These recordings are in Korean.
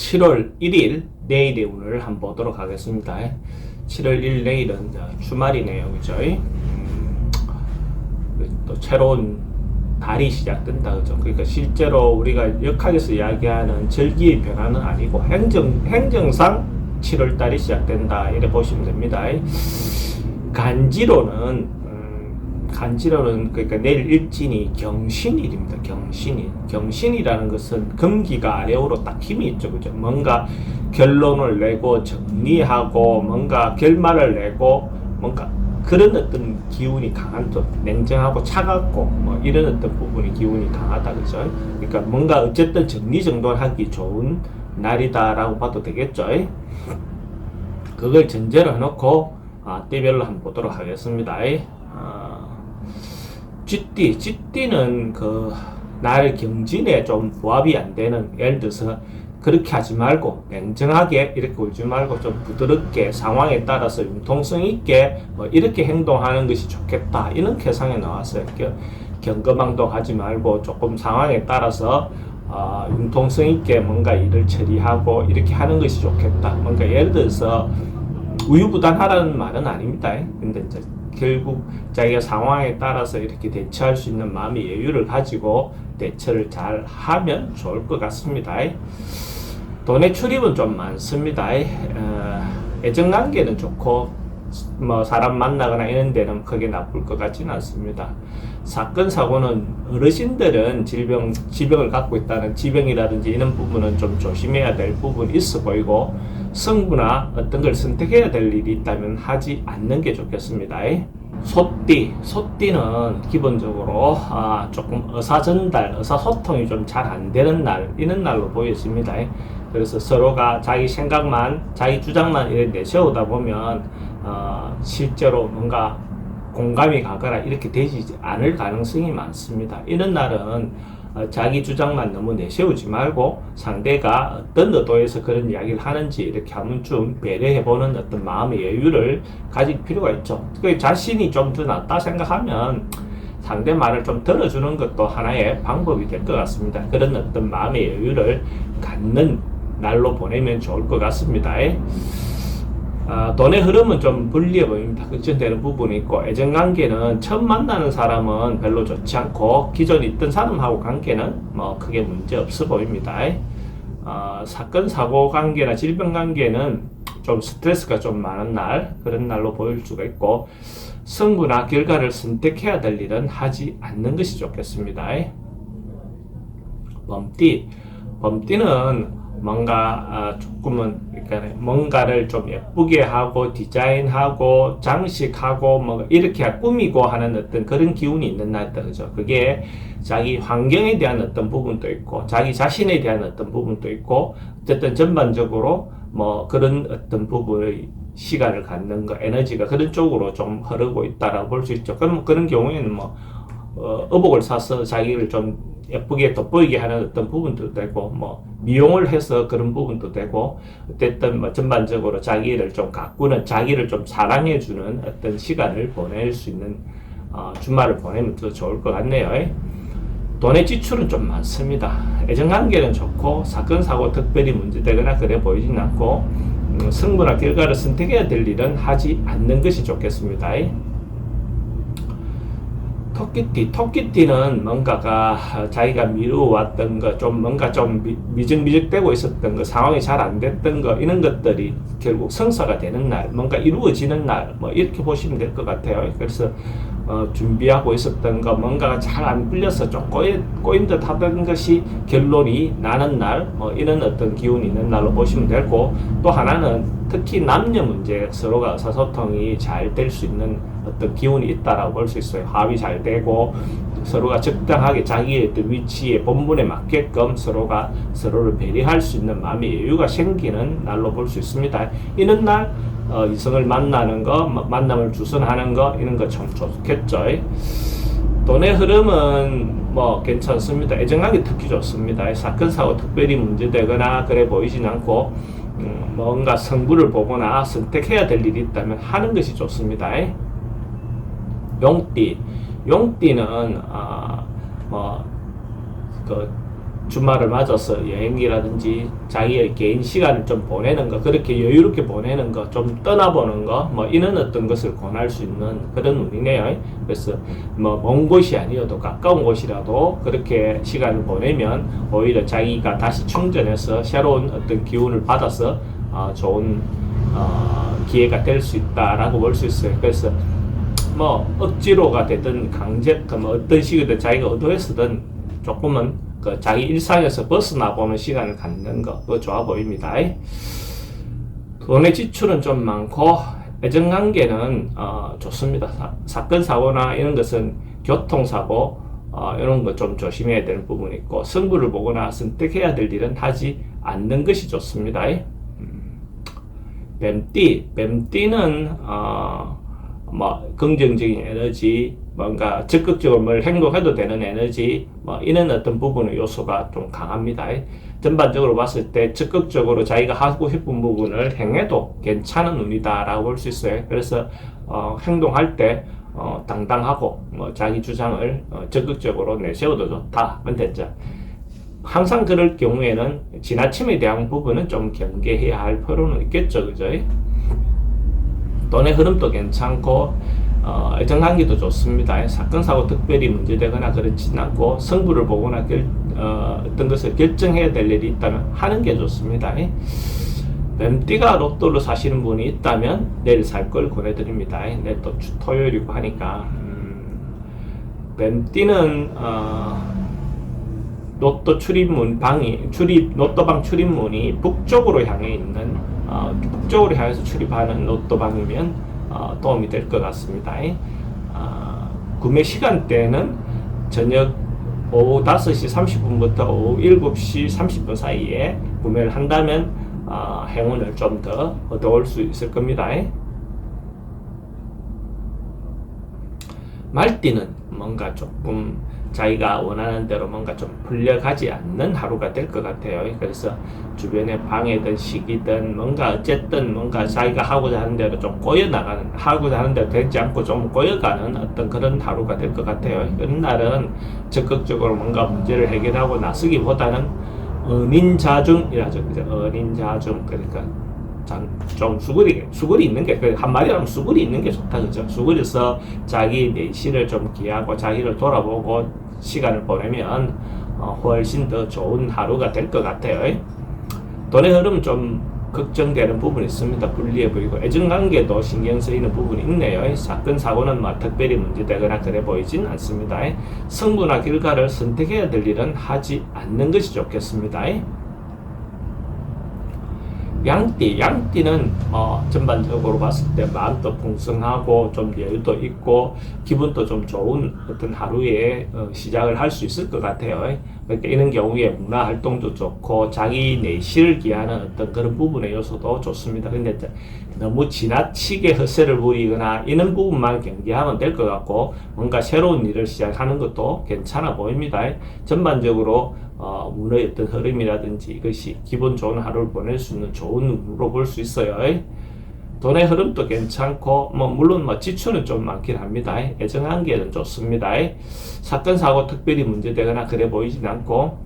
7월 1일 내일의 운을 한번 보도록 하겠습니다. 7월 1일 내일은 주말이네요. 그죠? 또 새로운 달이 시작된다. 그죠? 그러니까 실제로 우리가 역학에서 이야기하는 절기의 변화는 아니고 행정상 7월 달이 시작된다. 이렇게 보시면 됩니다. 간지로는 그러니까 내일 일진이 경신일입니다. 경신이라는 것은 금기가 아래오로 딱 힘이 있죠. 그죠? 뭔가 결론을 내고 정리하고 뭔가 결말을 내고 뭔가 그런 어떤 기운이 강한 또 냉정하고 차갑고 뭐 이런 어떤 부분의 기운이 강하다. 그죠? 그러니까 뭔가 어쨌든 정리정돈하기 좋은 날이다라고 봐도 되겠죠. 그걸 전제로 해놓고 때별로 한번 보도록 하겠습니다. 쥐띠는 날 경진에 좀 부합이 안 되는, 예를 들어서 그렇게 하지 말고 냉정하게 이렇게 울지 말고 좀 부드럽게 상황에 따라서 융통성 있게 뭐 이렇게 행동하는 것이 좋겠다, 이런 계상에 나왔어요. 경거망동하지 말고 조금 상황에 따라서 융통성 있게 뭔가 일을 처리하고 이렇게 하는 것이 좋겠다. 뭔가 예를 들어서 우유부단하라는 말은 아닙니다. 근데 이제 결국 자기가 상황에 따라서 이렇게 대처할 수 있는 마음의 여유를 가지고 대처를 잘 하면 좋을 것 같습니다. 돈의 출입은 좀 많습니다. 애정관계는 좋고 뭐 사람 만나거나 이런 데는 크게 나쁠 것 같지는 않습니다. 사건 사고는 어르신들은 지병을 갖고 있다는 지병이라든지 이런 부분은 좀 조심해야 될 부분이 있어 보이고, 승부나 어떤 걸 선택해야 될 일이 있다면 하지 않는 게 좋겠습니다. 소띠는 기본적으로 조금 의사소통이 좀 잘 안 되는 날, 이런 날로 보여집니다. 그래서 서로가 자기 생각만, 자기 주장만 이렇게 내세우다 보면 실제로 뭔가 공감이 가거나 이렇게 되지 않을 가능성이 많습니다. 이런 날은 자기 주장만 너무 내세우지 말고 상대가 어떤 의도에서 그런 이야기를 하는지 이렇게 한번 좀 배려해보는 어떤 마음의 여유를 가질 필요가 있죠. 자신이 좀 더 낫다 생각하면 상대 말을 좀 들어주는 것도 하나의 방법이 될 것 같습니다. 그런 어떤 마음의 여유를 갖는 날로 보내면 좋을 것 같습니다. 돈의 흐름은 좀 불리해 보입니다. 걱정되는 부분이 있고, 애정관계는 처음 만나는 사람은 별로 좋지 않고 기존에 있던 사람하고 관계는 뭐 크게 문제 없어 보입니다. 사건 사고 관계나 질병 관계는 좀 스트레스가 좀 많은 날, 그런 날로 보일 수가 있고, 승부나 결과를 선택해야 될 일은 하지 않는 것이 좋겠습니다. 범띠는 뭔가 조금은 그러니까 뭔가를 좀 예쁘게 하고 디자인하고 장식하고 뭐 이렇게 꾸미고 하는 어떤 그런 기운이 있는 날이다. 그죠? 그게 자기 환경에 대한 어떤 부분도 있고 자기 자신에 대한 어떤 부분도 있고, 어쨌든 전반적으로 뭐 그런 어떤 부분의 시간을 갖는 거, 에너지가 그런 쪽으로 좀 흐르고 있다라고 볼 수 있죠. 그럼 그런 경우에는 뭐 의복을 사서 자기를 좀 예쁘게 돋보이게 하는 어떤 부분도 되고, 뭐 미용을 해서 그런 부분도 되고, 어쨌든 뭐 전반적으로 자기를 좀 가꾸는, 자기를 좀 사랑해주는 어떤 시간을 보낼 수 있는 주말을 보내면 더 좋을 것 같네요. 돈의 지출은 좀 많습니다. 애정관계는 좋고 사건 사고 특별히 문제되거나 그래 보이진 않고, 승부나 결과를 선택해야 될 일은 하지 않는 것이 좋겠습니다. 토끼띠는 뭔가가 자기가 미루어왔던 거, 좀 뭔가 좀 미적미적되고 있었던 거, 상황이 잘 안 됐던 거, 이런 것들이 결국 성사가 되는 날, 뭔가 이루어지는 날, 뭐 이렇게 보시면 될 것 같아요. 그래서 준비하고 있었던 거, 뭔가가 잘 안 풀려서 좀 꼬인 듯 하던 것이 결론이 나는 날, 뭐 이런 어떤 기운이 있는 날로 보시면 되고, 또 하나는 특히 남녀 문제, 서로가 의사소통이 잘 될 수 있는 어떤 기운이 있다라고 볼 수 있어요. 합의 잘 되고 서로가 적당하게 자기의 위치에 본분에 맞게끔 서로가 서로를 배려할 수 있는 마음의 여유가 생기는 날로 볼 수 있습니다. 이런 날 이성을 만나는 거, 만남을 주선하는 거, 이런 거 참 좋겠죠. 돈의 흐름은 뭐 괜찮습니다. 애정관계 특히 좋습니다. 사건 사고 특별히 문제되거나 그래 보이진 않고, 뭔가 승부를 보거나 선택해야 될 일이 있다면 하는 것이 좋습니다. 용띠는 주말을 맞아서 여행이라든지 자기의 개인 시간을 좀 보내는 거, 그렇게 여유롭게 보내는 거, 좀 떠나보는 거, 뭐 이런 어떤 것을 권할 수 있는 그런 운이네요. 그래서 뭐 먼 곳이 아니어도 가까운 곳이라도 그렇게 시간을 보내면 오히려 자기가 다시 충전해서 새로운 어떤 기운을 받아서 좋은 기회가 될 수 있다라고 볼 수 있어요. 그래서 뭐 억지로가 되든 강제, 뭐 어떤 식이든 자기가 의도해서든 조금은 그 자기 일상에서 벗어나 보는 시간을 갖는 거, 그거 좋아 보입니다. 돈의 지출은 좀 많고 애정관계는 좋습니다. 사건 사고나 이런 것은 교통사고 이런 거 좀 조심해야 되는 부분이 있고, 승부를 보거나 선택해야 될 일은 하지 않는 것이 좋습니다. 뱀띠는 뭐 긍정적인 에너지, 뭔가 적극적으로 뭘 행동해도 되는 에너지, 뭐 이런 어떤 부분의 요소가 좀 강합니다. 전반적으로 봤을 때 적극적으로 자기가 하고 싶은 부분을 행해도 괜찮은 운이다라고 볼 수 있어요. 그래서 행동할 때 당당하고 뭐 자기 주장을 적극적으로 내세워도 좋다. 근데 이제 항상 그럴 경우에는 지나침에 대한 부분은 좀 경계해야 할 필요는 있겠죠, 그죠? 돈의 흐름도 괜찮고 애정관계도 좋습니다. 사건 사고 특별히 문제되거나 그렇진 않고, 승부를 보거나 어떤 것을 결정해야 될 일이 있다면 하는 게 좋습니다. 뱀띠가 로또를 사시는 분이 있다면 내일 살 걸 권해드립니다. 내일 또 토요일이고 하니까 뱀띠는 로또 로또방 출입문이 북쪽으로 향해 있는, 북쪽으로 향해서 출입하는 로또방이면 도움이 될 것 같습니다. 구매 시간대는 저녁 오후 5시 30분부터 오후 7시 30분 사이에 구매를 한다면 행운을 좀 더 얻어올 수 있을 겁니다. 말띠는 뭔가 조금 자기가 원하는 대로 뭔가 좀 풀려가지 않는 하루가 될 것 같아요. 그래서 주변에 방해든 시기든 뭔가 어쨌든 뭔가 자기가 하고자 하는 대로 좀 꼬여나가는, 하고자 하는 대로 되지 않고 좀 꼬여가는 어떤 그런 하루가 될 것 같아요. 그런 날은 적극적으로 뭔가 문제를 해결하고 나서기보다는 은인자중이라죠. 그죠? 은인자중. 그러니까 좀 수그리 있는 게, 한마디로 하면 수그리 있는 게 좋다, 그죠? 수그려서 자기 내실을 좀 기하고 자기를 돌아보고 시간을 보내면 훨씬 더 좋은 하루가 될 것 같아요. 돈의 흐름 좀 걱정되는 부분이 있습니다. 불리해 보이고, 애정관계도 신경 쓰이는 부분이 있네요. 사건 사고는 뭐 특별히 문제되거나 그래 보이진 않습니다. 승부나 결과를 선택해야 될 일은 하지 않는 것이 좋겠습니다. 양띠는 전반적으로 봤을 때 마음도 풍성하고 좀 여유도 있고 기분도 좀 좋은 어떤 하루에 시작을 할 수 있을 것 같아요. 그러니까 이런 경우에 문화 활동도 좋고 자기 내실을 기하는 어떤 그런 부분의 요소도 좋습니다. 근데 너무 지나치게 헛세를 부리거나 이런 부분만 경계하면 될 것 같고, 뭔가 새로운 일을 시작하는 것도 괜찮아 보입니다. 전반적으로 운의 어떤 흐름이라든지 이것이 기분 좋은 하루를 보낼 수 있는 좋은 운으로 볼 수 있어요. 돈의 흐름도 괜찮고, 물론 지출은 좀 많긴 합니다. 애정관계는 좋습니다. 사건 사고 특별히 문제되거나 그래 보이진 않고,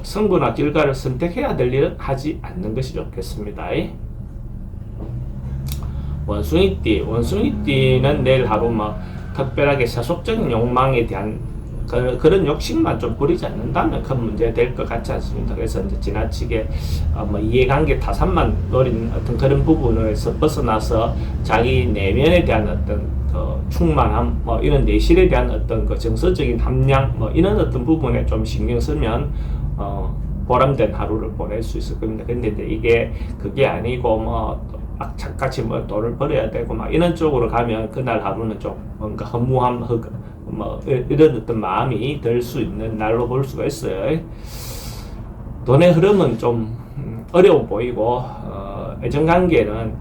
승부나 결과를 선택해야 될 일은 하지 않는 것이 좋겠습니다. 원숭이띠는 내일 하루 특별하게 세속적인 욕망에 대한 그런 욕심만 좀 부리지 않는다면 큰 문제 될 것 같지 않습니다. 그래서 이제 지나치게 이해관계 타산만 노린 어떤 그런 부분에서 벗어나서 자기 내면에 대한 어떤 충만함, 이런 내실에 대한 어떤 정서적인 함량, 이런 어떤 부분에 좀 신경 쓰면 보람된 하루를 보낼 수 있을 겁니다. 근데 이제 이게 그게 아니고 악착같이 돈을 벌어야 되고 이런 쪽으로 가면 그날 하루는 좀 뭔가 허무함, 이런 어떤 마음이 들 수 있는 날로 볼 수가 있어요. 돈의 흐름은 좀 어려워 보이고, 애정관계는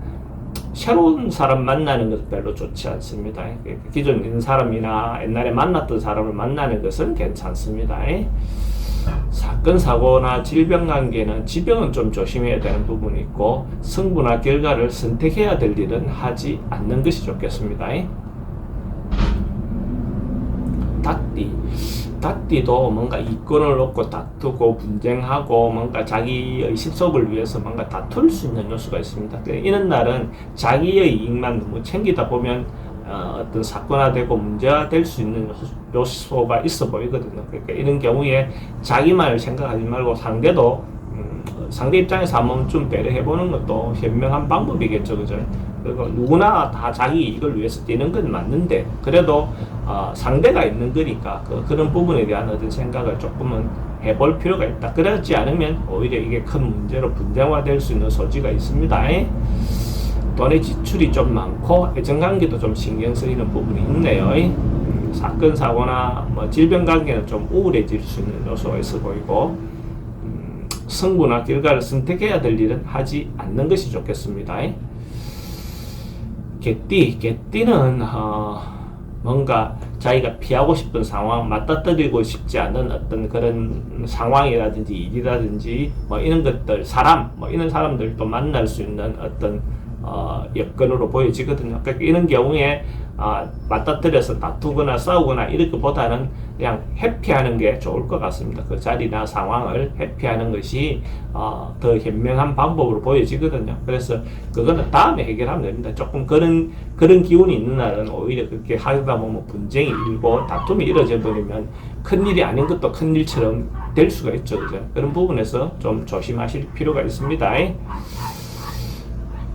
새로운 사람 만나는 것은 별로 좋지 않습니다. 기존 있는 사람이나 옛날에 만났던 사람을 만나는 것은 괜찮습니다. 사건 사고나 질병 관계는 지병은 좀 조심해야 되는 부분이 있고, 승부나 결과를 선택해야 될 일은 하지 않는 것이 좋겠습니다. 부탁띠도 뭔가 이권을 놓고 다투고 분쟁하고 뭔가 자기의 식속을 위해서 뭔가 다툴 수 있는 요소가 있습니다. 이런 날은 자기의 이익만 너무 챙기다 보면 어떤 사건화되고 문제가 될 수 있는 요소가 있어 보이거든요. 그러니까 이런 경우에 자기만을 생각하지 말고 상대 입장에서 한번 좀 배려해보는 것도 현명한 방법이겠죠, 그죠? 그리고 누구나 다 자기 이익을 위해서 뛰는 건 맞는데, 그래도 상대가 있는 거니까 그런 부분에 대한 어떤 생각을 조금은 해볼 필요가 있다. 그렇지 않으면 오히려 이게 큰 문제로 분쟁화될 수 있는 소지가 있습니다. 돈의 지출이 좀 많고 애정관계도 좀 신경 쓰이는 부분이 있네요. 사건 사고나 뭐 질병 관계는 좀 우울해질 수 있는 요소가 있어 보이고, 승부나 결과를 선택해야 될 일은 하지 않는 것이 좋겠습니다. 개띠는 뭔가 자기가 피하고 싶은 상황, 맞닥뜨리고 싶지 않은 어떤 그런 상황이라든지 일이라든지 뭐 이런 것들, 사람, 뭐 이런 사람들도 만날 수 있는 어떤 여건으로 보여지거든요. 그러니까 이런 경우에 맞닥뜨려서 다투거나 싸우거나 이렇게보다는 그냥 회피하는 게 좋을 것 같습니다. 그 자리나 상황을 회피하는 것이 더 현명한 방법으로 보여지거든요. 그래서 그거는 다음에 해결하면 됩니다. 조금 그런 기운이 있는 날은 오히려 그렇게 하다 보면 분쟁이 일고 다툼이 이루어져 버리면 큰일이 아닌 것도 큰일처럼 될 수가 있죠. 그죠? 그런 부분에서 좀 조심하실 필요가 있습니다.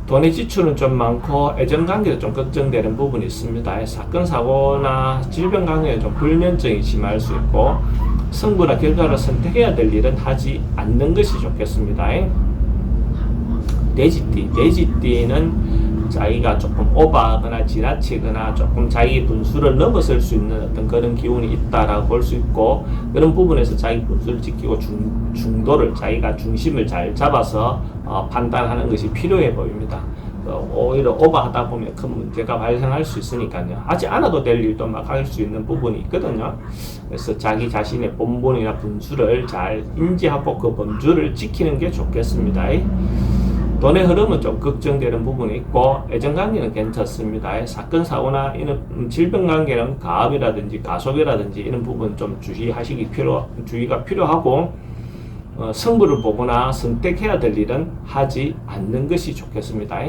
돈의 지출은 좀 많고 애정관계도 좀 걱정되는 부분이 있습니다. 사건 사고나 질병 관계는 좀 불면증이 심할 수 있고, 승부나 결과를 선택해야 될 일은 하지 않는 것이 좋겠습니다. 돼지띠는 자기가 조금 오버하거나 지나치거나 조금 자기 분수를 넘어설 수 있는 어떤 그런 기운이 있다라고 볼 수 있고, 그런 부분에서 자기 분수를 지키고 중도를, 자기가 중심을 잘 잡아서 판단하는 것이 필요해 보입니다. 오히려 오버하다 보면 큰 문제가 발생할 수 있으니까요. 하지 않아도 될 일도 막 할 수 있는 부분이 있거든요. 그래서 자기 자신의 본분이나 분수를 잘 인지하고 그 범주를 지키는 게 좋겠습니다. 돈의 흐름은 좀 걱정되는 부분이 있고, 애정관계는 괜찮습니다. 사건 사고나 이런 질병관계는 가압이라든지 가속이라든지 이런 부분 좀 주의가 필요하고, 승부를 보거나 선택해야 될 일은 하지 않는 것이 좋겠습니다.